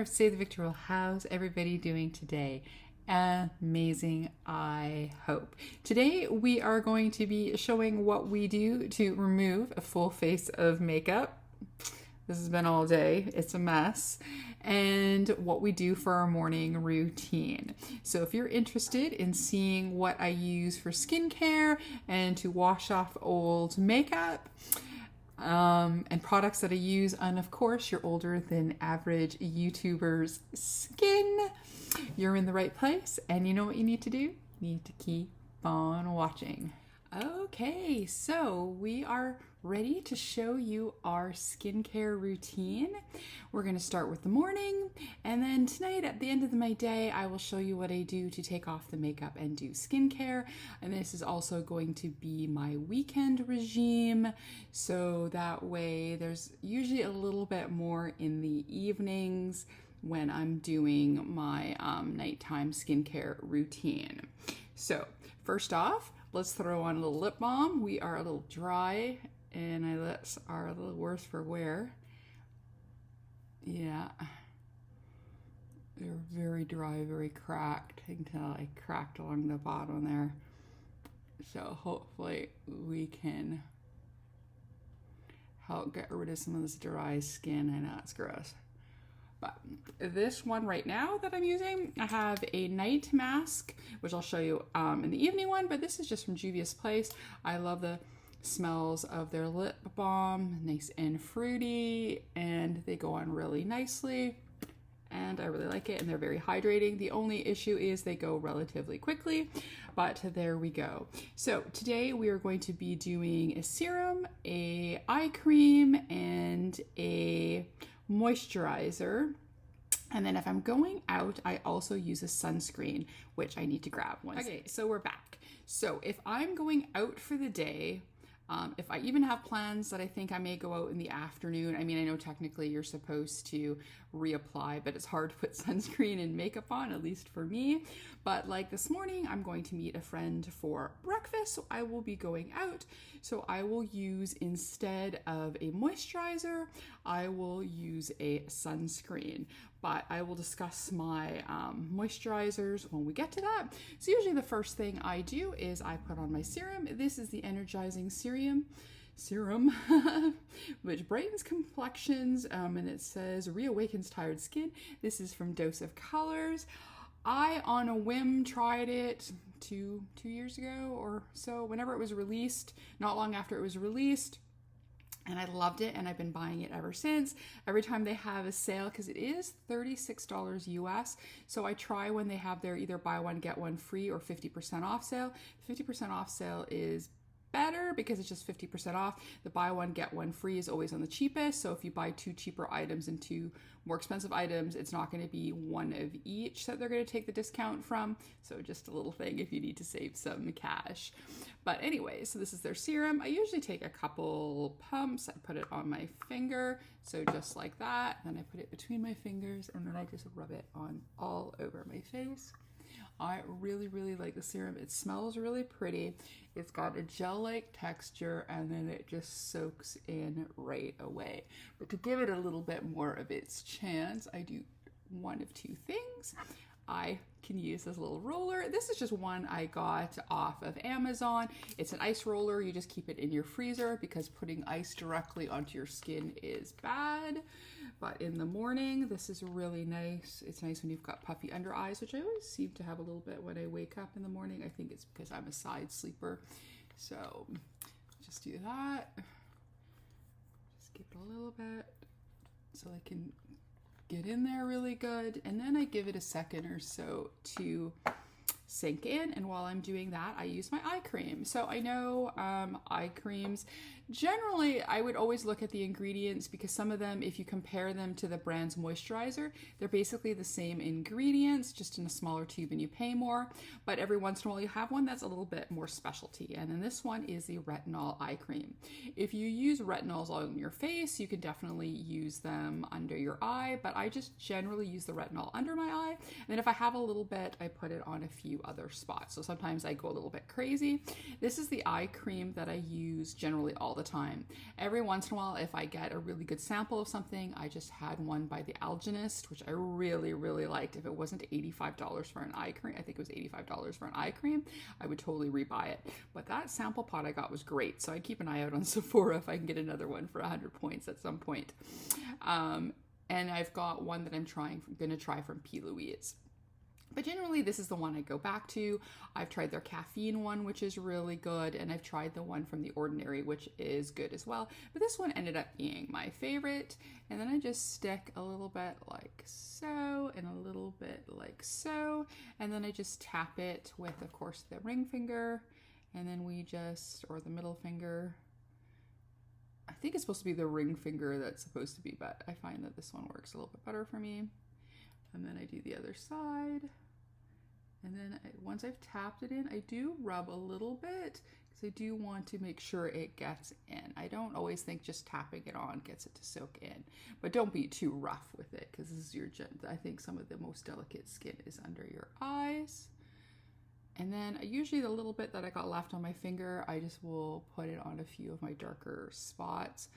owner of Save the Victorial. How's everybody doing today? Amazing, I hope. Today we are going to be showing what we do to remove a full face of makeup. This has been all day. It's a mess. And what we do for our morning routine. So if you're interested in seeing what I use for skincare and to wash off old makeup, and products that I use, and of course you're older than average YouTuber's skin, you're in the right place. And you know what you need to do? You need to keep on watching. Okay, so we are ready to show you our skincare routine. We're going to start with the morning, and then tonight at the end of my day I will show you what I do to take off the makeup and do skincare. And this is also going to be my weekend regime, so that way there's usually a little bit more in the evenings when I'm doing my nighttime skincare routine. So first off, let's throw on a little lip balm. We are a little dry and my lips are a little worse for wear. Yeah, they're very dry, very cracked. I can tell I cracked along the bottom there. So hopefully we can help get rid of some of this dry skin. I know it's gross. But this one right now that I'm using, I have a night mask, which I'll show you in the evening one, but this is just from Juvias Place. I love the smells of their lip balm, nice and fruity, and they go on really nicely. And I really like it, and they're very hydrating. The only issue is they go relatively quickly, but there we go. So today we are going to be doing a serum, a eye cream, and a moisturizer. And then if I'm going out, I also use a sunscreen, which I need to grab one. Okay, so we're back. So if I'm going out for the day, if I even have plans that I think I may go out in the afternoon, I mean, I know technically you're supposed to reapply, but it's hard to put sunscreen and makeup on, at least for me. But like this morning, I'm going to meet a friend for breakfast, so I will be going out. So I will use, instead of a moisturizer, I will use a sunscreen. But I will discuss my moisturizers when we get to that. So usually the first thing I do is I put on my serum. This is the Energizing Serum, which brightens complexions, and it says reawakens tired skin. This is from Dose of Colors. I, on a whim, tried it two years ago or so, whenever it was released, not long after it was released. And I loved it, and I've been buying it ever since. Every time they have a sale, because it is $36 US, so I try when they have their either buy one, get one free or 50% off sale. 50% off sale is better because it's just 50% off. The buy one, get one free is always on the cheapest, so if you buy two cheaper items and two more expensive items, it's not going to be one of each that they're going to take the discount from. So just a little thing if you need to save some cash. But anyway, so this is their serum. I usually take a couple pumps. I put it on my finger, so just like that. Then I put it between my fingers, and then I just rub it on all over my face. I really, really like the serum. It smells really pretty. It's got a gel-like texture, and then it just soaks in right away. But to give it a little bit more of its chance, I do one of two things. I can use this little roller. This is just one I got off of Amazon. It's an ice roller. You just keep it in your freezer because putting ice directly onto your skin is bad. But in the morning, this is really nice. It's nice when you've got puffy under eyes, which I always seem to have a little bit when I wake up in the morning. I think it's because I'm a side sleeper. So just do that. Just give it a little bit so I can get in there really good, and then I give it a second or so to sink in. And while I'm doing that, I use my eye cream. So I know eye creams, generally I would always look at the ingredients, because some of them, if you compare them to the brand's moisturizer, they're basically the same ingredients, just in a smaller tube, and you pay more. But every once in a while you have one that's a little bit more specialty, and then this one is the retinol eye cream. If you use retinols on your face, you can definitely use them under your eye, but I just generally use the retinol under my eye, and then if I have a little bit, I put it on a few other spots. So sometimes I go a little bit crazy. This is the eye cream that I use generally all the the time. Every once in a while, if I get a really good sample of something, I just had one by the Alginist, which I really, really liked. If it wasn't $85 for an eye cream, I think it was $85 for an eye cream, I would totally rebuy it. But that sample pot I got was great, so I keep an eye out on Sephora if I can get another one for 100 points at some point. And I've got one that I'm gonna try from P. Louise. But generally, this is the one I go back to. I've tried their caffeine one, which is really good, and I've tried the one from The Ordinary, which is good as well. But this one ended up being my favorite. And then I just stick a little bit like so, and a little bit like so. And then I just tap it with, of course, the ring finger. And then or the middle finger. I think it's supposed to be the ring finger that's supposed to be, but I find that this one works a little bit better for me. And then I do the other side. And then once I've tapped it in, I do rub a little bit because I do want to make sure it gets in. I don't always think just tapping it on gets it to soak in, but don't be too rough with it because this is I think some of the most delicate skin is under your eyes. And then usually the little bit that I got left on my finger, I just will put it on a few of my darker spots.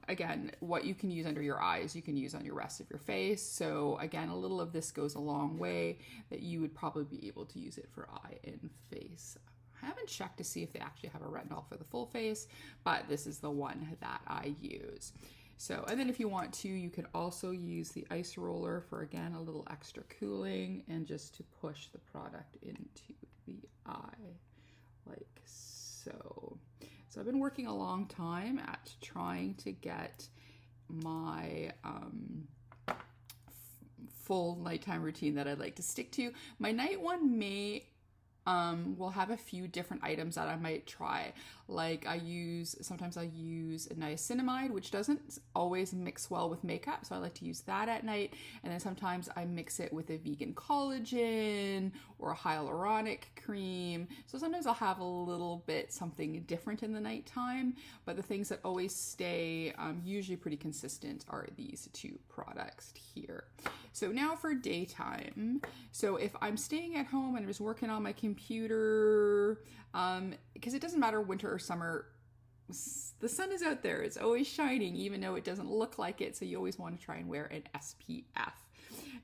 Again, what you can use under your eyes, you can use on your rest of your face. So again, a little of this goes a long way that you would probably be able to use it for eye and face. I haven't checked to see if they actually have a retinol for the full face, but this is the one that I use. So, and then if you want to, you could also use the ice roller for, again, a little extra cooling and just to push the product into the eye like so. So I've been working a long time at trying to get my full nighttime routine that I'd like to stick to. My night one will have a few different items that I might try. Like sometimes I use niacinamide, which doesn't always mix well with makeup, so I like to use that at night. And then sometimes I mix it with a vegan collagen or a hyaluronic cream. So sometimes I'll have a little bit something different in the nighttime, but the things that always stay usually pretty consistent are these two products here. So now for daytime. So if I'm staying at home and I'm just working on my computer, because it doesn't matter winter or summer, the sun is out there. It's always shining, even though it doesn't look like it. So you always want to try and wear an SPF.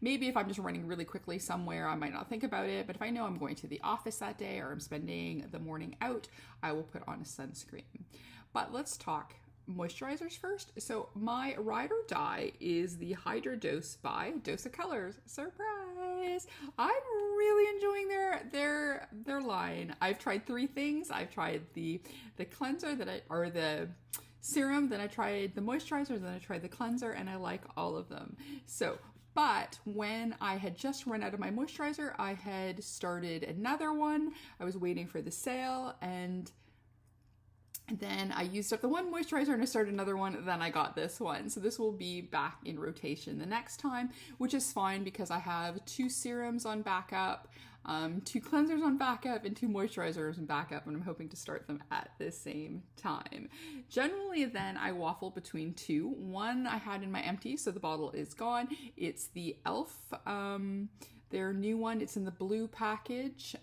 Maybe if I'm just running really quickly somewhere, I might not think about it. But if I know I'm going to the office that day or I'm spending the morning out, I will put on a sunscreen. But let's talk moisturizers first. So my ride or die is the Hydra Dose by Dose of Colors. Surprise! I'm really enjoying their line. I've tried 3 things. I've tried the cleanser or the serum, then I tried the moisturizer, then I tried the cleanser, and I like all of them. But when I had just run out of my moisturizer, I had started another one. I was waiting for the sale, and then I used up the one moisturizer and I started another one, then I got this one. So this will be back in rotation the next time, which is fine because I have 2 serums on backup, 2 cleansers on backup, and 2 moisturizers on backup, and I'm hoping to start them at the same time. Generally then I waffle between 2. One I had in my empty, so the bottle is gone. It's the e.l.f. Their new one. It's in the blue package.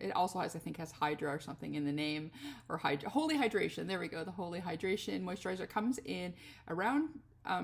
It also has Hydra or something in the name, or Holy Hydration. There we go. The Holy Hydration moisturizer comes in a round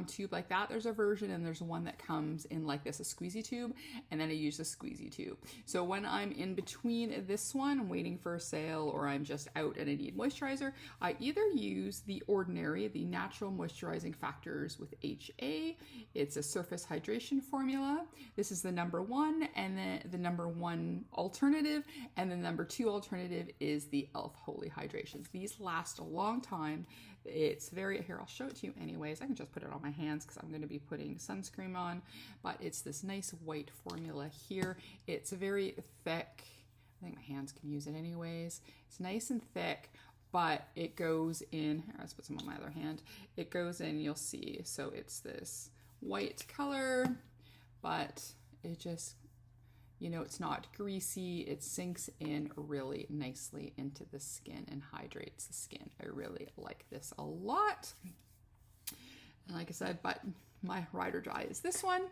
tube like that. There's a version, and there's one that comes in like this, a squeezy tube, and then I use the squeezy tube. So when I'm in between this one, I'm waiting for a sale, or I'm just out and I need moisturizer, I either use the Ordinary, the Natural Moisturizing Factors with HA. It's a surface hydration formula. This is the number 1, and then the number 1 alternative, and the number 2 alternative is the e.l.f. Holy Hydrations. These last a long time. It's here, I'll show it to you anyways. I can just put it on my hands because I'm going to be putting sunscreen on, but it's this nice white formula here. It's very thick. I think my hands can use it anyways. It's nice and thick, but it goes in, here, let's put some on my other hand. It goes in, you'll see. So it's this white color, but it just, it's not greasy. It sinks in really nicely into the skin and hydrates the skin. I really like this a lot. And like I said, but my ride or die is this one.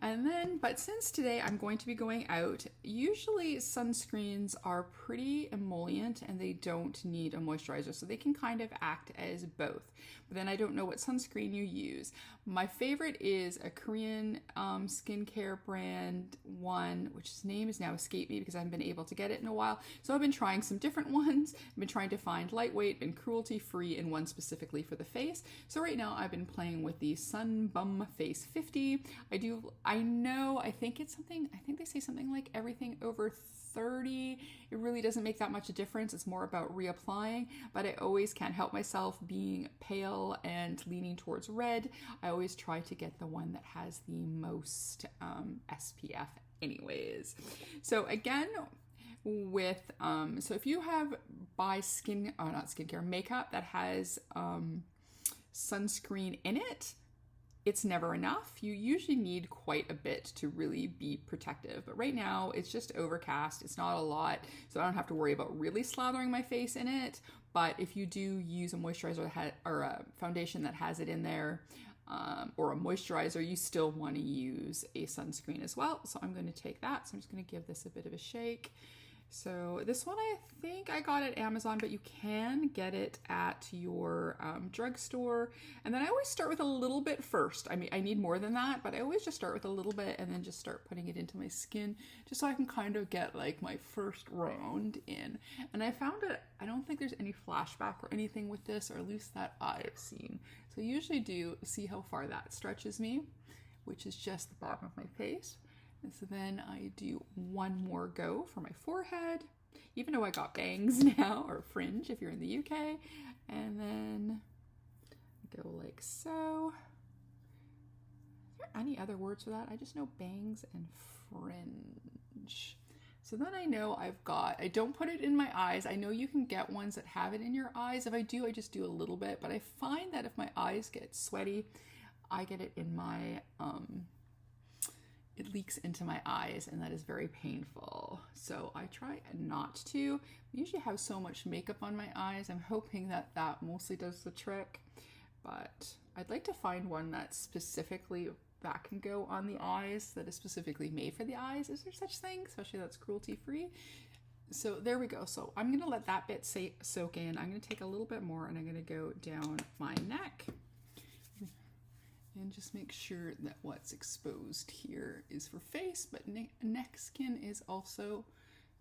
And then, but since today I'm going to be going out, usually sunscreens are pretty emollient and they don't need a moisturizer, so they can kind of act as both. But then I don't know what sunscreen you use. My favorite is a Korean skincare brand one, which his name is now escaped me because I haven't been able to get it in a while. So I've been trying some different ones. I've been trying to find lightweight and cruelty-free and one specifically for the face. So right now I've been playing with the Sun Bum Face 50. I think it's something, I think they say something like everything over 30. It really doesn't make that much a difference. It's more about reapplying, but I always can't help myself being pale and leaning towards red. I always try to get the one that has the most SPF anyways. So again, with, so if you have makeup that has sunscreen in it, it's never enough. You usually need quite a bit to really be protective. But right now it's just overcast. It's not a lot, so I don't have to worry about really slathering my face in it. But if you do use a moisturizer or a foundation that has it in there, or a moisturizer, you still want to use a sunscreen as well. So I'm going to take that. So I'm just going to give this a bit of a shake. So this one I think I got at Amazon, but you can get it at your drugstore. And then I always start with a little bit first. I mean, I need more than that, but I always just start with a little bit and then just start putting it into my skin just so I can kind of get like my first round in. And I found it, I don't think there's any flashback or anything with this, or at least that I've seen. So I usually do see how far that stretches me, which is just the bottom of my face. And so then I do one more go for my forehead, even though I got bangs now, or fringe if you're in the UK. And then go like so. Is there any other words for that? I just know bangs and fringe. So then I know I don't put it in my eyes. I know you can get ones that have it in your eyes. If I do, I just do a little bit. But I find that if my eyes get sweaty, I get it in my, it leaks into my eyes, and that is very painful. So I try not to. I usually have so much makeup on my eyes. I'm hoping that that mostly does the trick, but I'd like to find one that's specifically, that can go on the eyes, that is specifically made for the eyes. Is there such thing? Especially that's cruelty free. So there we go. So I'm gonna let that bit soak in. I'm gonna take a little bit more and I'm gonna go down my neck. And just make sure that what's exposed here is for face, but neck skin is also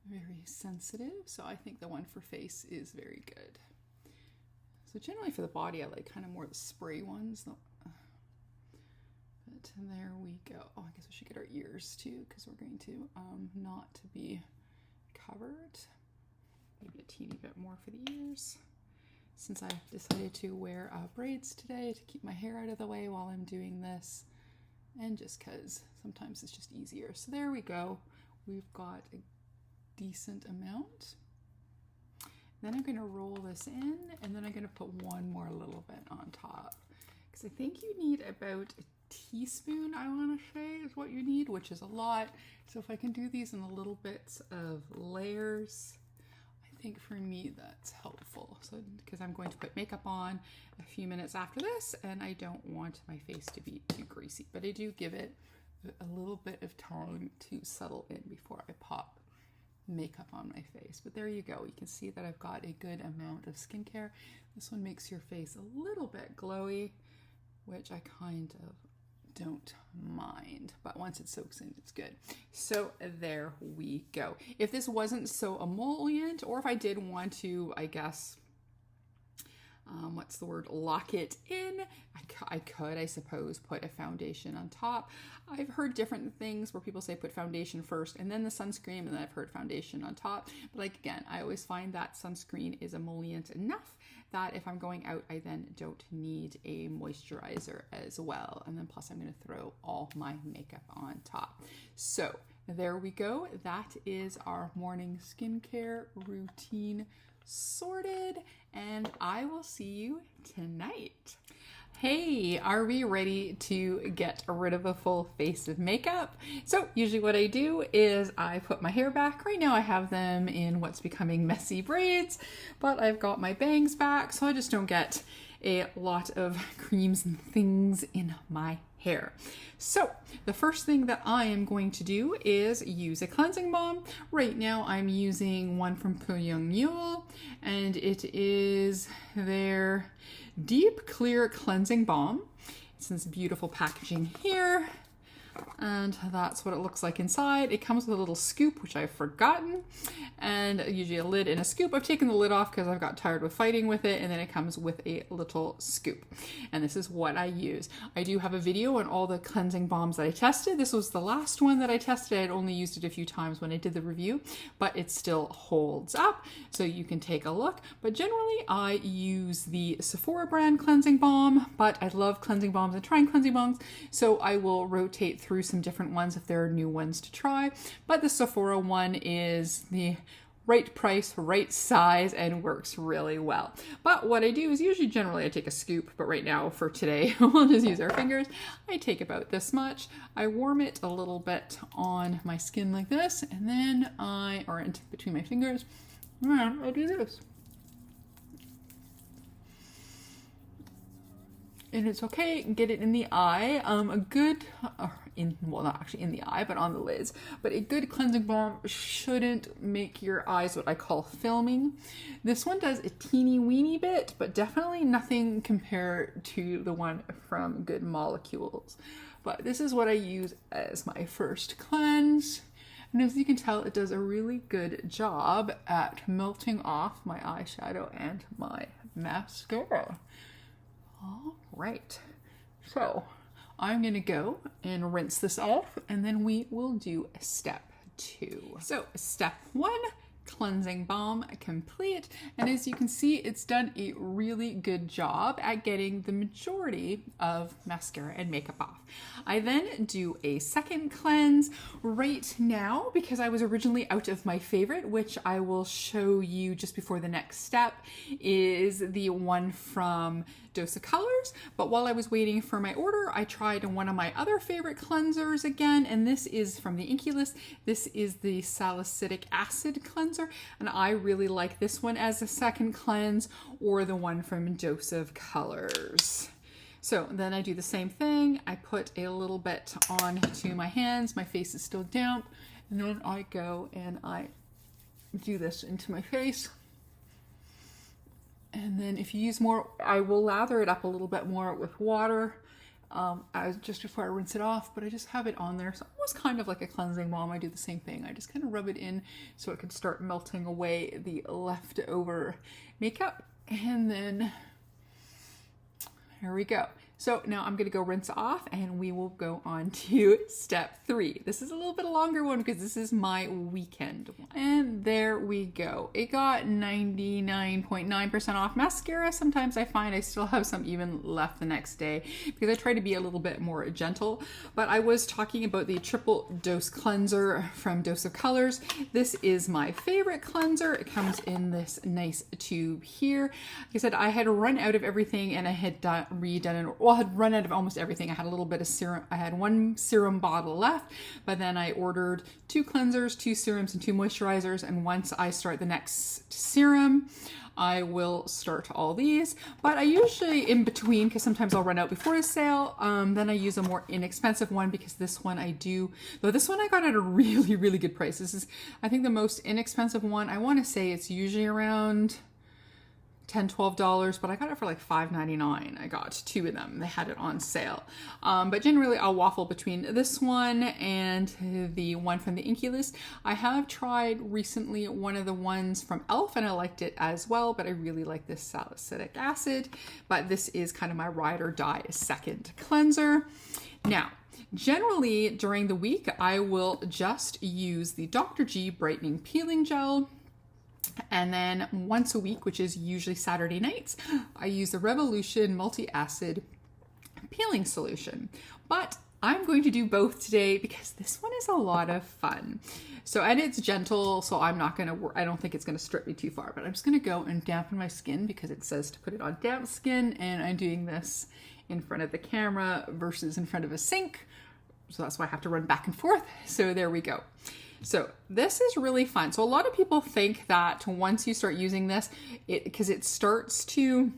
very sensitive. So I think the one for face is very good. So generally for the body, I like kind of more the spray ones. But there we go. Oh, I guess we should get our ears too, because we're going to not to be covered. Maybe a teeny bit more for the ears, since I decided to wear braids today to keep my hair out of the way while I'm doing this, and just because sometimes it's just easier. So there we go. We've got a decent amount. Then I'm going to roll this in, and then I'm going to put one more little bit on top, because I think you need about a teaspoon, I want to say, is what you need, which is a lot. So if I can do these in a little bits of layers, I think for me that's helpful. So because I'm going to put makeup on a few minutes after this, and I don't want my face to be too greasy, but I do give it a little bit of time to settle in before I pop makeup on my face. But there you go. You can see that I've got a good amount of skincare. This one makes your face a little bit glowy, which I kind of don't mind, but once it soaks in, it's good. So there we go. If this wasn't so emollient, or if I did want to, I guess, what's the word, lock it in, I could, I suppose, put a foundation on top. I've heard different things where people say put foundation first and then the sunscreen, and then I've heard foundation on top. But like, again, I always find that sunscreen is emollient enough that if I'm going out, I then don't need a moisturizer as well. And then plus I'm going to throw all my makeup on top. So there we go. That is our morning skincare routine sorted, and I will see you tonight. Hey, are we ready to get rid of a full face of makeup? So usually what I do is I put my hair back. Right now I have them in what's becoming messy braids, but I've got my bangs back so I just don't get a lot of creams and things in my hair. So the first thing that I am going to do is use a cleansing balm. Right now I'm using one from Pyunkang Yul, and it is their Deep Clear Cleansing Balm. It's in this beautiful packaging here. And that's what it looks like inside. It comes with a little scoop, which I've forgotten, and usually a lid and a scoop. I've taken the lid off because I've got tired with fighting with it, and then it comes with a little scoop. And this is what I use. I do have a video on all the cleansing balms that I tested. This was the last one that I tested. I had only used it a few times when I did the review, but it still holds up, so you can take a look. But generally, I use the Sephora brand cleansing balm, but I love cleansing balms and trying cleansing balms, so I will rotate through some different ones if there are new ones to try. But the Sephora one is the right price, right size, and works really well. But what I do is usually generally I take a scoop, but right now for today we'll just use our fingers. I take about this much. I warm it a little bit on my skin like this, and then or in between my fingers, and I do this. And it's okay, get it in the eye. Well, not actually in the eye, but on the lids. But a good cleansing balm shouldn't make your eyes what I call filming. This one does a teeny weeny bit, but definitely nothing compared to the one from Good Molecules. But this is what I use as my first cleanse. And as you can tell, it does a really good job at melting off my eyeshadow and my mascara. All right, so I'm gonna go and rinse this off, and then we will do step 2. So step 1, cleansing balm complete. And as you can see, it's done a really good job at getting the majority of mascara and makeup off. I then do a second cleanse right now because I was originally out of my favorite, which I will show you just before the next step, is the one from Dose of Colors. But while I was waiting for my order, I tried one of my other favorite cleansers again, and this is from the INKY list. This is the salicylic acid cleanser, and I really like this one as a second cleanse, or the one from Dose of Colors. So then I do the same thing. I put a little bit onto my hands. My face is still damp, and then I go and I do this into my face. And then if you use more, I will lather it up a little bit more with water just before I rinse it off, but I just have it on there. So almost kind of like a cleansing balm. I do the same thing. I just kind of rub it in so it can start melting away the leftover makeup. And then here we go. So now I'm going to go rinse off, and we will go on to step 3. This is a little bit a longer one because this is my weekend one. And there we go. It got 99.9% off mascara. Sometimes I find I still have some even left the next day because I try to be a little bit more gentle. But I was talking about the triple dose cleanser from Dose of Colors. This is my favorite cleanser. It comes in this nice tube here. Like I said, I had run out of everything, and I had redone it. Well, I had run out of almost everything. I had a little bit of serum. I had one serum bottle left, but then I ordered 2 cleansers, 2 serums, and 2 moisturizers. And once I start the next serum, I will start all these. But I usually, in between, because sometimes I'll run out before a sale, then I use a more inexpensive one, because this one I do, though this one I got at a really, really good price. This is, I think, the most inexpensive one. I want to say it's usually around $10, $12, but I got it for like $5.99. I got 2 of them. They had it on sale. But generally I'll waffle between this one and the one from the INKY list. I have tried recently one of the ones from e.l.f. and I liked it as well, but I really like this salicylic acid. But this is kind of my ride or die second cleanser. Now, generally during the week, I will just use the Dr.G Brightening Peeling Gel. And then once a week, which is usually Saturday nights, I use the Revolution Multi-Acid Peeling Solution. But I'm going to do both today because this one is a lot of fun. So, and it's gentle, so I don't think it's going to strip me too far, but I'm just going to go and dampen my skin because it says to put it on damp skin, and I'm doing this in front of the camera versus in front of a sink. So that's why I have to run back and forth. So there we go. So this is really fun. So a lot of people think that once you start using this, because it starts to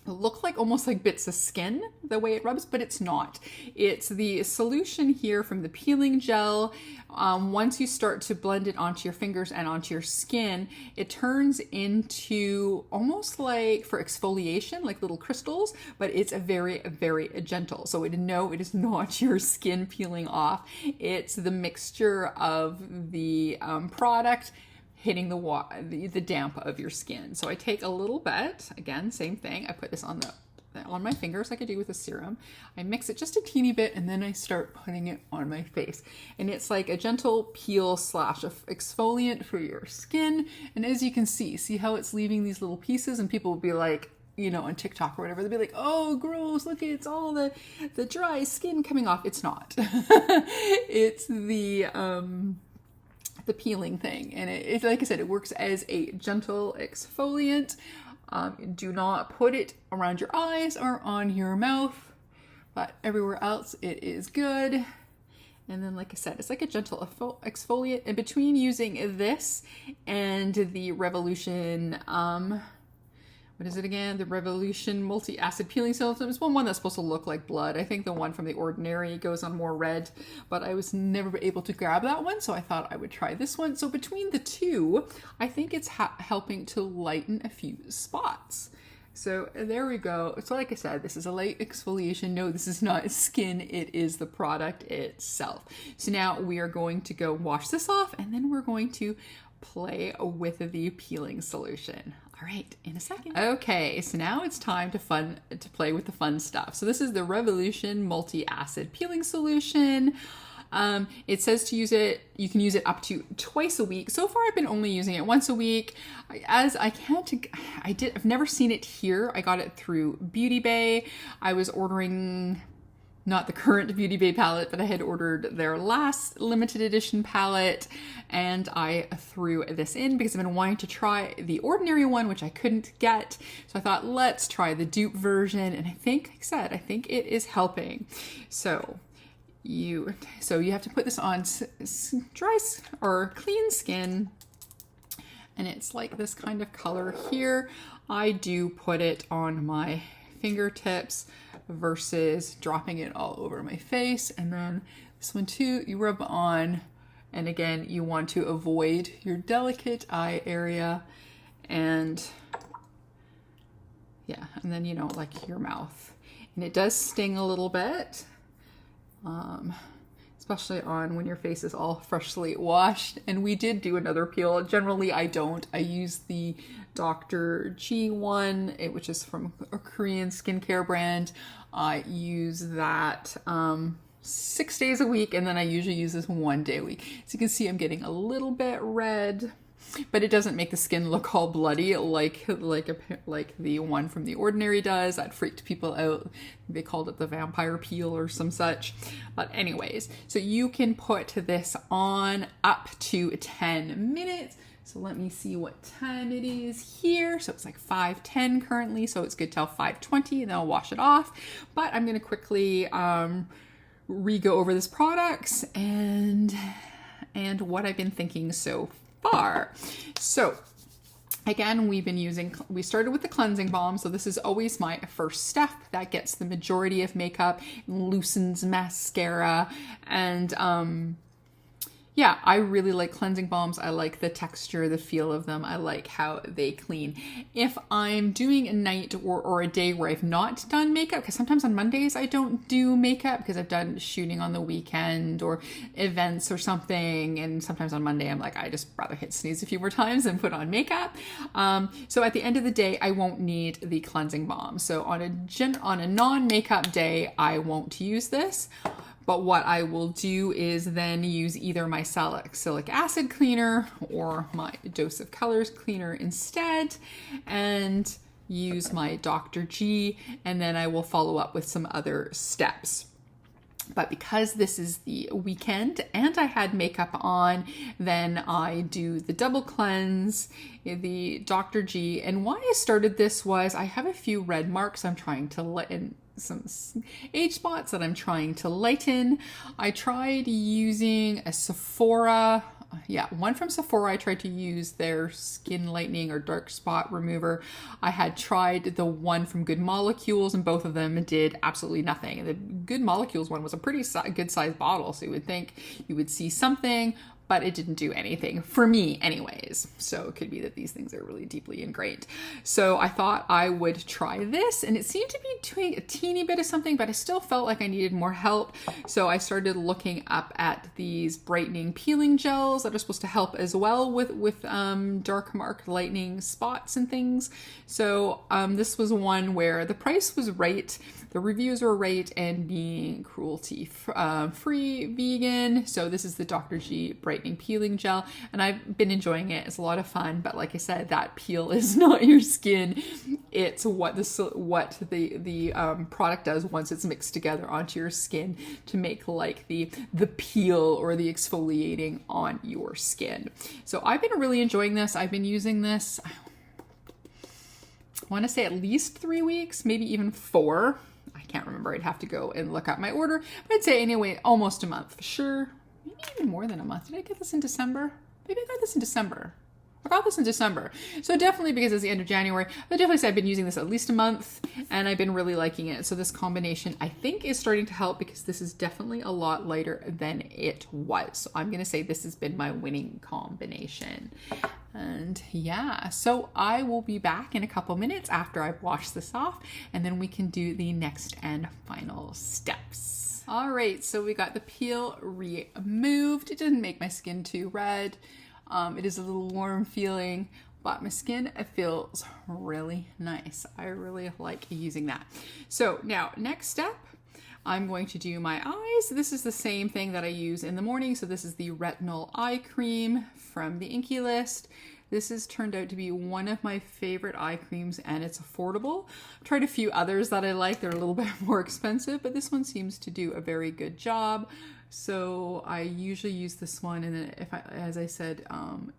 look like almost like bits of skin the way it rubs, but it's not. It's the solution here from the peeling gel. Once you start to blend it onto your fingers and onto your skin, it turns into almost like for exfoliation, like little crystals, but it's a very, very gentle. So no, it is not your skin peeling off. It's the mixture of the product hitting the damp of your skin. So I take a little bit, again, same thing. I put this on my fingers like I do with a serum. I mix it just a teeny bit and then I start putting it on my face. And it's like a gentle peel / exfoliant for your skin. And as you can see how it's leaving these little pieces, and people will be like, you know, on TikTok or whatever, they'll be like, oh, gross, look, it's all the dry skin coming off. It's not. It's the peeling thing, and it's like I said, it works as a gentle exfoliant. Do not put it around your eyes or on your mouth, but everywhere else it is good. And then, like I said, it's like a gentle exfoliant. In between using this and the Revolution, what is it again? The Revolution multi-acid peeling solution. It's one that's supposed to look like blood. I think the one from the Ordinary goes on more red, but I was never able to grab that one, so I thought I would try this one. So between the two, I think it's helping to lighten a few spots. So there we go. So like I said, this is a light exfoliation. No, this is not skin. It is the product itself. So now we are going to go wash this off, and then we're going to play with the peeling solution. All right, in a second. Okay, so now it's time to play with the fun stuff. So this is the Revolution multi-acid peeling solution. It says to use it, you can use it up to twice a week. So far, I've been only using it once a week. I've never seen it here. I got it through Beauty Bay. I was ordering not the current Beauty Bay palette, but I had ordered their last limited edition palette, and I threw this in because I've been wanting to try the Ordinary one, which I couldn't get. So I thought, let's try the dupe version, and I think, like I said, I think it is helping. So you have to put this on dry or clean skin, and it's like this kind of color here. I do put it on my fingertips versus dropping it all over my face. And then this one too, you rub on, and again, you want to avoid your delicate eye area, and yeah, and then, you know, like your mouth. And it does sting a little bit, especially on when your face is all freshly washed. And we did do another peel. Generally, I don't. I use the Dr.G one, which is from a Korean skincare brand. I use that 6 days a week, and then I usually use this 1 day a week. So you can see I'm getting a little bit red, but it doesn't make the skin look all bloody like the one from the Ordinary does. That freaked people out. They called it the vampire peel or some such. But anyways, so you can put this on up to 10 minutes. So let me see what time it is here. So it's like 5:10 currently, so it's good till 5:20, and then I'll wash it off. But I'm gonna quickly re-go over this products and what I've been thinking so far. So again, we started with the cleansing balm. So this is always my first step. That gets the majority of makeup, loosens mascara, and yeah, I really like cleansing balms. I like the texture, the feel of them. I like how they clean. If I'm doing a night or a day where I've not done makeup, because sometimes on Mondays I don't do makeup because I've done shooting on the weekend or events or something. And sometimes on Monday I'm like, I just rather hit sneeze a few more times than put on makeup. So at the end of the day, I won't need the cleansing balm. So on a non-makeup day, I won't use this. But what I will do is then use either my salicylic acid cleaner or my Dose of Colors cleaner instead, and use my Dr.G, and then I will follow up with some other steps. But because this is the weekend and I had makeup on, then I do the double cleanse, the Dr.G. And why I started this was I have a few red marks I'm trying to lighten, some age spots that I'm trying to lighten. I tried using a Sephora yeah, one from Sephora. I tried to use their skin lightening or dark spot remover. I had tried the one from Good Molecules, and both of them did absolutely nothing. The Good Molecules one was a pretty good sized bottle, so you would think you would see something, but it didn't do anything for me anyways. So it could be that these things are really deeply ingrained. So I thought I would try this, and it seemed to be doing a teeny bit of something, but I still felt like I needed more help. So I started looking up at these brightening peeling gels that are supposed to help as well with dark mark lightening spots and things. So this was one where the price was right, the reviews were right, and being cruelty free, vegan. So this is the Dr.G brightening peeling gel, and I've been enjoying it. It's a lot of fun, but like I said, that peel is not your skin. It's what the product does once it's mixed together onto your skin to make like the peel or the exfoliating on your skin. So I've been really enjoying this. I've been using this, I want to say at least 3 weeks, maybe even 4. I can't remember. I'd have to go and look up my order, but I'd say anyway, almost a month for sure. Maybe even more than a month. Did I get this in December? Maybe I got this in December. I got this in December. So definitely, because it's the end of January, I definitely say I've been using this at least a month, and I've been really liking it. So this combination I think is starting to help, because this is definitely a lot lighter than it was. So I'm going to say this has been my winning combination. And yeah, so I will be back in a couple minutes after I've washed this off, and then we can do the next and final steps. All right, so we got the peel removed. It didn't make my skin too red. It is a little warm feeling, but my skin feels really nice. I really like using that. So now, next step, I'm going to do my eyes. This is the same thing that I use in the morning. So this is the retinol eye cream from the INKY list. This has turned out to be one of my favorite eye creams, and it's affordable. I've tried a few others that I like. They're a little bit more expensive, but this one seems to do a very good job. So I usually use this one, and then if I, as I said,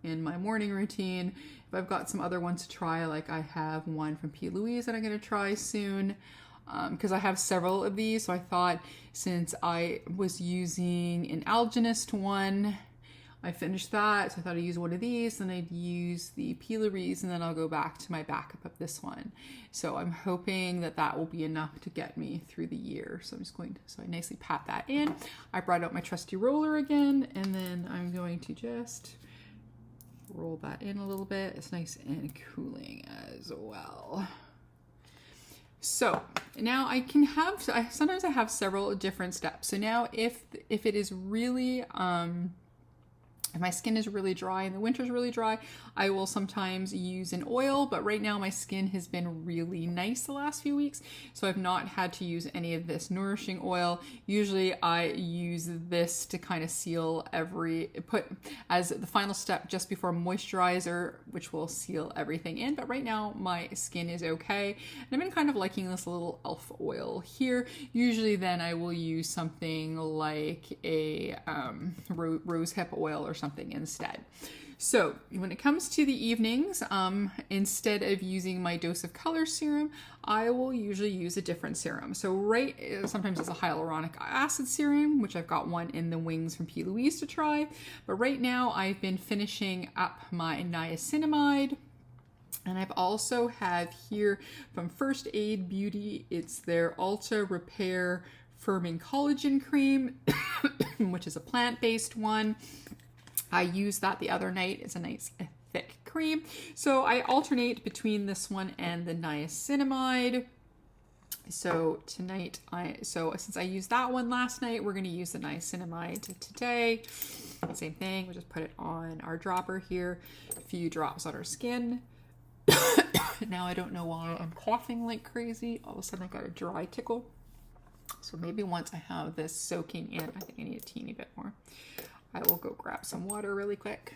in my morning routine, if I've got some other ones to try, like I have one from P. Louise that I'm going to try soon, because I have several of these. So I thought, since I was using an Alginist one, I finished that, so I thought I'd use one of these, then I'd use the P. Louise, and then I'll go back to my backup of this one. So I'm hoping that that will be enough to get me through the year. So I'm just going to, so I nicely pat that in. I brought out my trusty roller again, and then I'm going to just roll that in a little bit. It's nice and cooling as well. So now I can have, sometimes I have several different steps. So now if it is really, if my skin is really dry and the winter's really dry, I will sometimes use an oil, but right now my skin has been really nice the last few weeks, so I've not had to use any of this nourishing oil. Usually I use this to kind of seal put as the final step just before moisturizer, which will seal everything in, but right now my skin is okay. And I've been kind of liking this little elf oil here. Usually then I will use something like a rosehip oil or something instead. So when it comes to the evenings, instead of using my Dose of Color serum, I will usually use a different serum. So sometimes it's a hyaluronic acid serum, which I've got one in the wings from P. Louise to try. But right now I've been finishing up my niacinamide. And I've also have here from First Aid Beauty, it's their Ultra Repair Firming Collagen Cream, which is a plant-based one. I used that the other night. It's a nice thick cream. So I alternate between this one and the niacinamide. So tonight, since I used that one last night, we're going to use the niacinamide today. Same thing. We'll just put it on our dropper here. A few drops on our skin. Now I don't know why I'm coughing like crazy. All of a sudden I got a dry tickle. So maybe once I have this soaking in, I think I need a teeny bit more. I will go grab some water really quick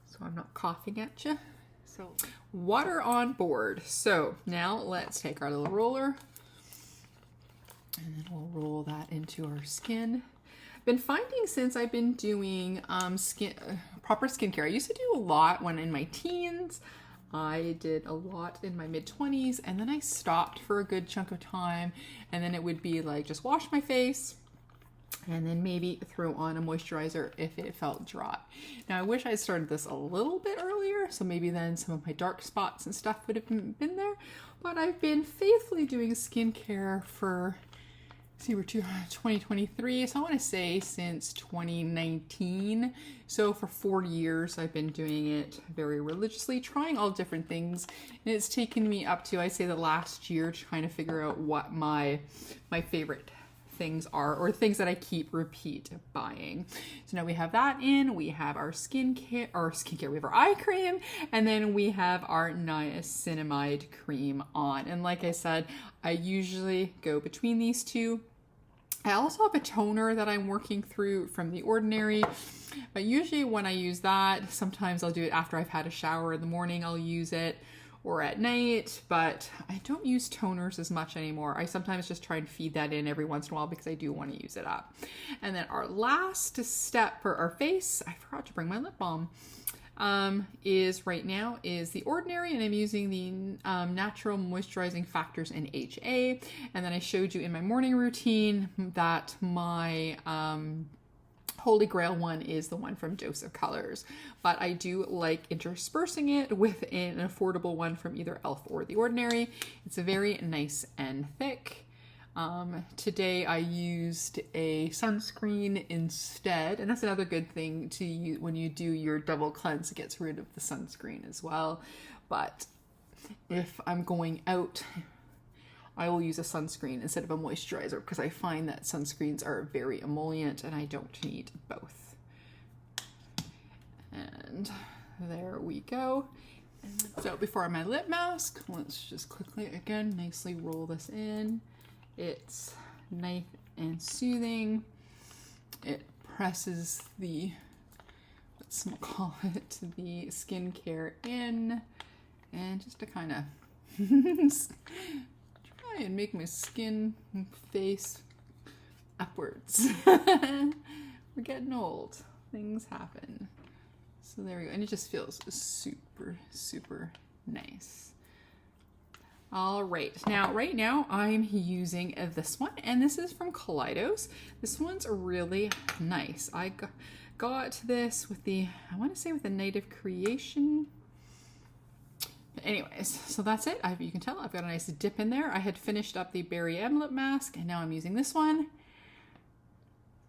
so I'm not coughing at you. So water on board. So now let's take our little roller and then we'll roll that into our skin. I've been finding since I've been doing proper skincare, I used to do a lot when in my teens. I did a lot in my mid-20s, and then I stopped for a good chunk of time, and then it would be like just wash my face, And then maybe throw on a moisturizer if it felt dry. Now I wish I had started this a little bit earlier, so maybe then some of my dark spots and stuff would have been there. But I've been faithfully doing skincare for, see, we're 2023, so I want to say since 2019. So for 4 years I've been doing it very religiously, trying all different things. And it's taken me up to, I say, the last year to kind of figure out what my favorite things are, or things that I keep repeat buying. So now we have that in, we have our skincare, we have our eye cream, and then we have our niacinamide cream on. And like I said, I usually go between these two. I also have a toner that I'm working through from The Ordinary, but usually when I use that, sometimes I'll do it after I've had a shower in the morning, I'll use it, or at night, but I don't use toners as much anymore. I sometimes just try and feed that in every once in a while because I do want to use it up. And then our last step for our face, I forgot to bring my lip balm, is right now is The Ordinary, and I'm using the Natural Moisturizing Factors in HA. And then I showed you in my morning routine that my Holy Grail one is the one from Dose of Colors, but I do like interspersing it with an affordable one from either e.l.f. or The Ordinary. It's very nice and thick. Today I used a sunscreen instead, and that's another good thing to use when you do your double cleanse. It gets rid of the sunscreen as well. But if I'm going out, I will use a sunscreen instead of a moisturizer because I find that sunscreens are very emollient and I don't need both. And there we go. So before my lip mask, let's just quickly, again, nicely roll this in. It's nice and soothing. It presses the, let's call it, the skincare in, and just to kind of try and make my skin face upwards. We're getting old. Things happen. So there we go. And it just feels super, super nice. All right. Now, right now I'm using this one, and this is from Kaleidos. This one's really nice. I got this with the, I want to say with the Native Creation. Anyways, so that's it. You can tell I've got a nice dip in there. I had finished up the Berry M lip mask, and now I'm using this one.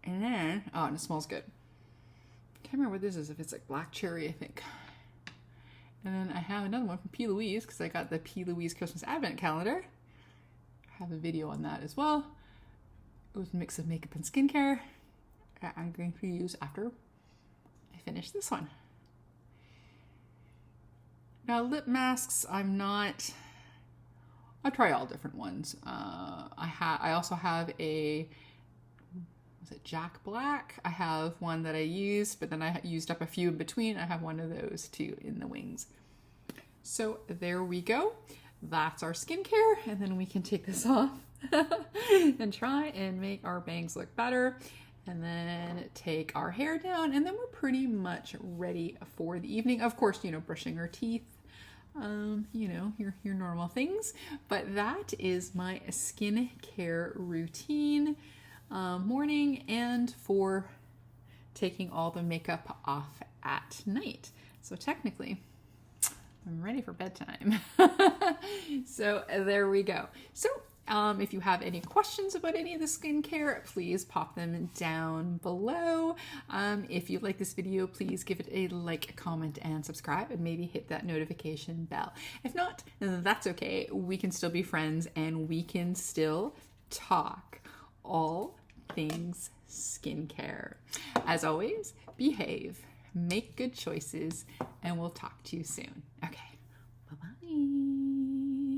And then, oh, and it smells good. I can't remember what this is, if it's like black cherry, I think. And then I have another one from P. Louise, because I got the P. Louise Christmas Advent Calendar. I have a video on that as well. It was a mix of makeup and skincare. I'm going to use after I finish this one. Now, lip masks, I try all different ones. I also have a, was it Jack Black? I have one that I used, but then I used up a few in between. I have one of those too in the wings. So there we go. That's our skincare, and then we can take this off and try and make our bangs look better, and then take our hair down, and then we're pretty much ready for the evening. Of course, you know, brushing our teeth, you know, your normal things, but that is my skincare routine, morning and for taking all the makeup off at night. So technically, I'm ready for bedtime. So there we go. So if you have any questions about any of the skincare, please pop them down below. If you like this video, please give it a like, comment, and subscribe, and maybe hit that notification bell. If not, that's okay. We can still be friends, and we can still talk all things skincare. As always, behave, make good choices, and we'll talk to you soon.